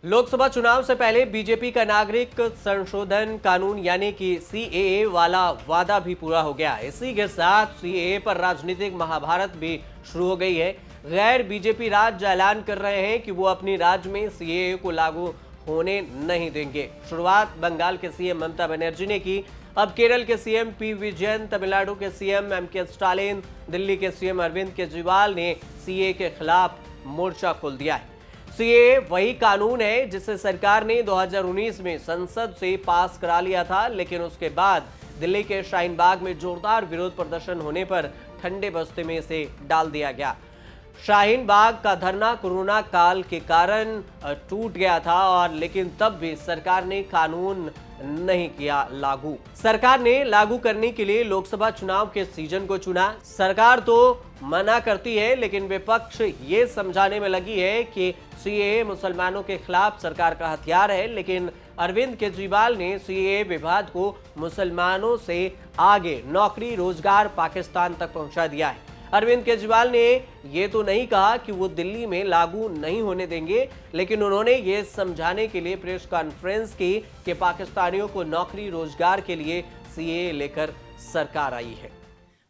लोकसभा चुनाव से पहले बीजेपी का नागरिक संशोधन कानून यानी कि सीएए वाला वादा भी पूरा हो गया। इसी के साथ सीएए पर राजनीतिक महाभारत भी शुरू हो गई है। गैर बीजेपी राज्य ऐलान कर रहे हैं कि वो अपनी राज्य में सीएए को लागू होने नहीं देंगे। शुरुआत बंगाल के सीएम ममता बनर्जी ने की। अब केरल के सीएम पी विजयन, तमिलनाडु के सीएम एमके स्टालिन, दिल्ली के सीएम अरविंद केजरीवाल ने सीएए के खिलाफ मोर्चा खोल दिया है। सीएए वही कानून है जिसे सरकार ने 2019 में संसद से पास करा लिया था, लेकिन उसके बाद दिल्ली के शाहीन बाग में जोरदार विरोध प्रदर्शन होने पर ठंडे बस्ते में इसे डाल दिया गया। शाहीन बाग का धरना कोरोना काल के कारण टूट गया था और लेकिन तब भी सरकार ने कानून नहीं किया लागू। सरकार ने लागू करने के लिए लोकसभा चुनाव के सीजन को चुना। सरकार तो मना करती है, लेकिन विपक्ष ये समझाने में लगी है कि सीएए मुसलमानों के खिलाफ सरकार का हथियार है, लेकिन अरविंद केजरीवाल ने सीएए विवाद को मुसलमानों से आगे नौकरी रोजगार पाकिस्तान तक पहुंचा दिया है। अरविंद केजरीवाल ने ये तो नहीं कहा कि वो दिल्ली में लागू नहीं होने देंगे, लेकिन उन्होंने ये समझाने के लिए प्रेस कॉन्फ्रेंस की कि पाकिस्तानियों को नौकरी रोजगार के लिए सीएए लेकर सरकार आई है।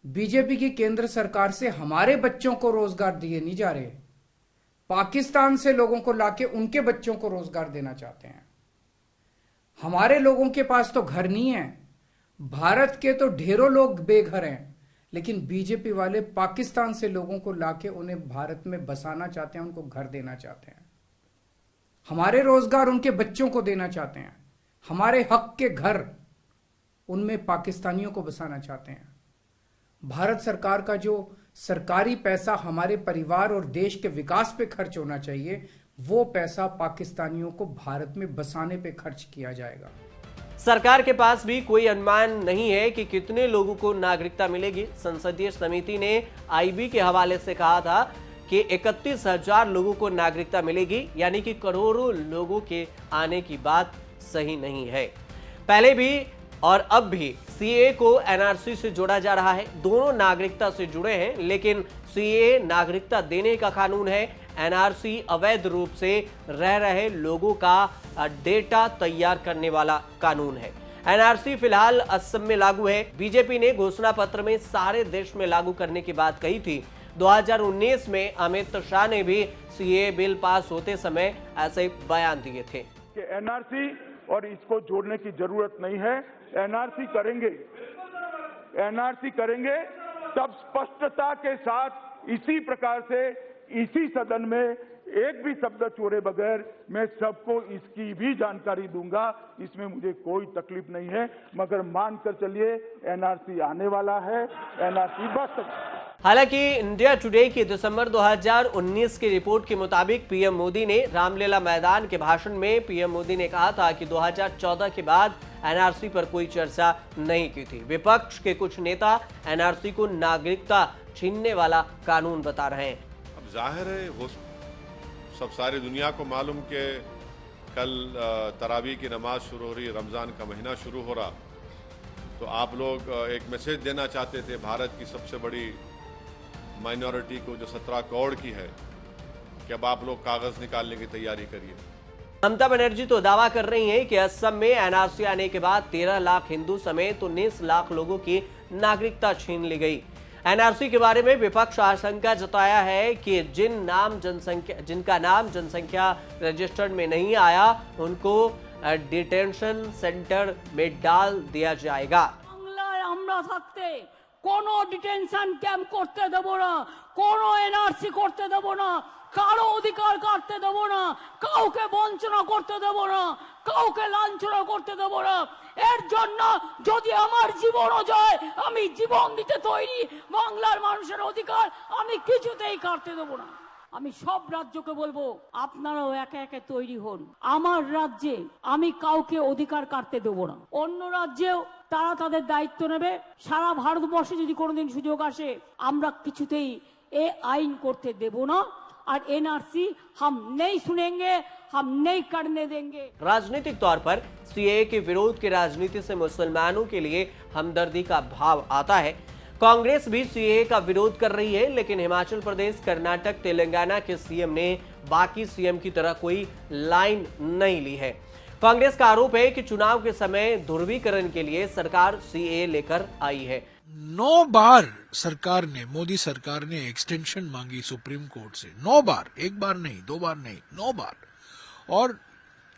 बीजेपी की केंद्र सरकार से हमारे बच्चों को रोजगार दिए नहीं जा रहे, पाकिस्तान से लोगों को लाके उनके बच्चों को रोजगार देना चाहते हैं। हमारे लोगों के पास तो घर नहीं है, भारत के तो ढेरों लोग बेघर हैं, लेकिन बीजेपी वाले पाकिस्तान से लोगों को लाके उन्हें भारत में बसाना चाहते हैं, उनको घर देना चाहते हैं। हमारे रोजगार उनके बच्चों को देना चाहते हैं, हमारे हक के घर उनमें पाकिस्तानियों को बसाना चाहते हैं। भारत सरकार का जो सरकारी पैसा हमारे परिवार और देश के विकास पे खर्च होना चाहिए, वो पैसा पाकिस्तानियों को भारत में बसाने पे खर्च किया जाएगा। सरकार के पास भी कोई अनुमान नहीं है कि कितने लोगों को नागरिकता मिलेगी। संसदीय समिति ने आईबी के हवाले से कहा था कि 31,000 लोगों को नागरिकता मिलेगी, यानी कि करोड़ों लोगों के आने की बात सही नहीं है। पहले भी और अब भी सीएए को एनआरसी से जोड़ा जा रहा है। दोनों नागरिकता से जुड़े हैं, लेकिन सीएए नागरिकता देने का कानून है, एनआरसी अवैध रूप से रह रहे लोगों का डेटा तैयार करने वाला कानून है। एनआरसी फिलहाल असम में लागू है। बीजेपी ने घोषणा पत्र में सारे देश में लागू करने की बात कही थी। 2019 में अमित शाह ने भी सीएए बिल पास होते समय ऐसे बयान दिए थे कि एनआरसी और इसको जोड़ने की जरूरत नहीं है। एनआरसी करेंगे तब स्पष्टता के साथ इसी प्रकार से इसी सदन में एक भी शब्द छोड़े बगैर मैं सबको इसकी भी जानकारी दूंगा। इसमें मुझे कोई तकलीफ नहीं है, मगर मानकर चलिए एनआरसी आने वाला है, एनआरसी बस। हालांकि इंडिया टुडे की दिसंबर 2019 की रिपोर्ट के मुताबिक पीएम मोदी ने रामलीला मैदान के भाषण में पीएम मोदी ने कहा था कि 2014 के बाद एनआरसी पर कोई चर्चा नहीं की थी। विपक्ष के कुछ नेता एनआरसी को नागरिकता छीनने वाला कानून बता रहे हैं। अब जाहिर है वो सब सारी दुनिया को मालूम कि कल तरावी की नमाज शुरू हो रही, रमज़ान का महीना शुरू हो रहा, तो आप लोग एक मैसेज देना चाहते थे भारत की सबसे बड़ी माइनॉरिटी को जो 17 करोड़ की है कि अब आप लोग कागज निकालने की तैयारी करिए। ममता बनर्जी तो दावा कर रही हैं कि असम में एनआरसी आने के बाद 13 लाख हिंदू समेत 19 लाख लोगों की नागरिकता छीन ली गई। एनआरसी के बारे में विपक्ष आशंका जताया है कि जिनका नाम जनसंख्या रजिस्टर्ड में नहीं आया उनको डिटेंशन सेंटर में डाल दिया जाएगा। বাংলায় আমরা থাকতে কোনো ডিটেনশন ক্যাম্প করতে দেব না, কোনো এনআরসি করতে দেব না, কারো অধিকার কাটতে দেব না, কাউকে বঞ্চনা করতে দেব না, কাউকে লাঞ্ছনা করতে দেব না। এর জন্য যদি আমার জীবনও যায় আমি জীবন দিতে তৈরি। বাংলার মানুষের অধিকার আমি কিছুতেই কাটতে দেব না। আমি সব রাজ্যকে বলবো আপনারাও একে একে তৈরি হন। আমার রাজ্যে আমি কাউকে অধিকার কাটতে দেব না, অন্য রাজ্যেও তারা তাদের দায়িত্ব নেবে। সারা ভারতবর্ষে যদি কোনোদিন সুযোগ আসে আমরা কিছুতেই এ আইন করতে দেব না, और एनआरसी हम नहीं सुनेंगे, हम नहीं करने देंगे। राजनीतिक तौर पर सीएए के विरोध की राजनीति से मुसलमानों के लिए हमदर्दी का भाव आता है। कांग्रेस भी सीएए का विरोध कर रही है, लेकिन हिमाचल प्रदेश, कर्नाटक, तेलंगाना के सीएम ने बाकी सीएम की तरह कोई लाइन नहीं ली है। कांग्रेस का आरोप है कि चुनाव के समय ध्रुवीकरण के लिए सरकार सीएए लेकर आई है। 9 बार सरकार ने, मोदी सरकार ने एक्सटेंशन मांगी सुप्रीम कोर्ट से। 9 बार, 1 बार नहीं, 2 बार नहीं, 9 बार। और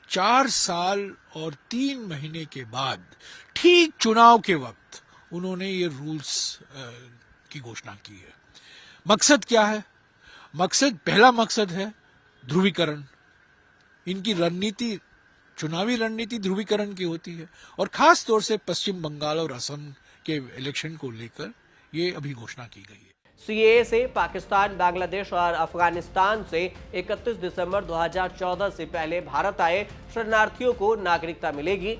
4 साल और 3 महीने के बाद ठीक चुनाव के वक्त उन्होंने ये रूल्स की घोषणा की है। मकसद क्या है? पहला मकसद है ध्रुवीकरण। इनकी रणनीति, चुनावी रणनीति ध्रुवीकरण की होती है, और खास तौर से पश्चिम बंगाल और असम के इलेक्शन को लेकर ये अभी घोषणा की गई है। सीएए से पाकिस्तान, बांग्लादेश और अफगानिस्तान से 31 दिसंबर 2014 से पहले भारत आए शरणार्थियों को नागरिकता मिलेगी।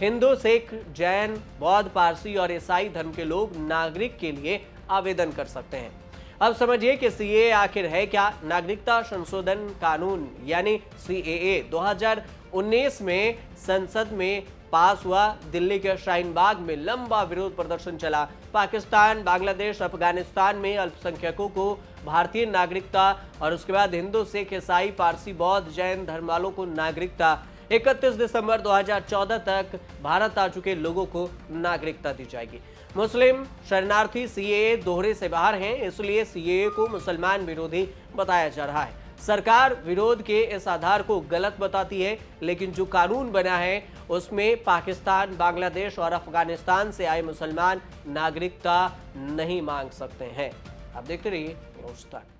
हिंदू, सिख, जैन, बौद्ध, पारसी और ईसाई धर्म के लोग नागरिक के लिए आवेदन कर सकते हैं। अब समझिए कि सीएए आखिर है क्या। नागरिकता संशोधन कानून यानी सीएए 2019 में संसद में पास हुआ। दिल्ली के शाहीन बाग में लंबा विरोध प्रदर्शन चला। पाकिस्तान, बांग्लादेश, अफगानिस्तान में अल्पसंख्यकों को भारतीय नागरिकता और उसके बाद हिंदू, सिख, ईसाई, पारसी, बौद्ध, जैन धर्म वालों को नागरिकता। 31 दिसंबर 2014 तक भारत आ चुके लोगों को नागरिकता दी जाएगी। मुस्लिम शरणार्थी सीएए दोहरे से बाहर हैं, इसलिए सीएए को मुसलमान विरोधी बताया जा रहा है। सरकार विरोध के इस आधार को गलत बताती है, लेकिन जो कानून बना है उसमें पाकिस्तान, बांग्लादेश और अफगानिस्तान से आए मुसलमान नागरिकता नहीं मांग सकते हैं। आप देखते रहिए न्यूज़ तक।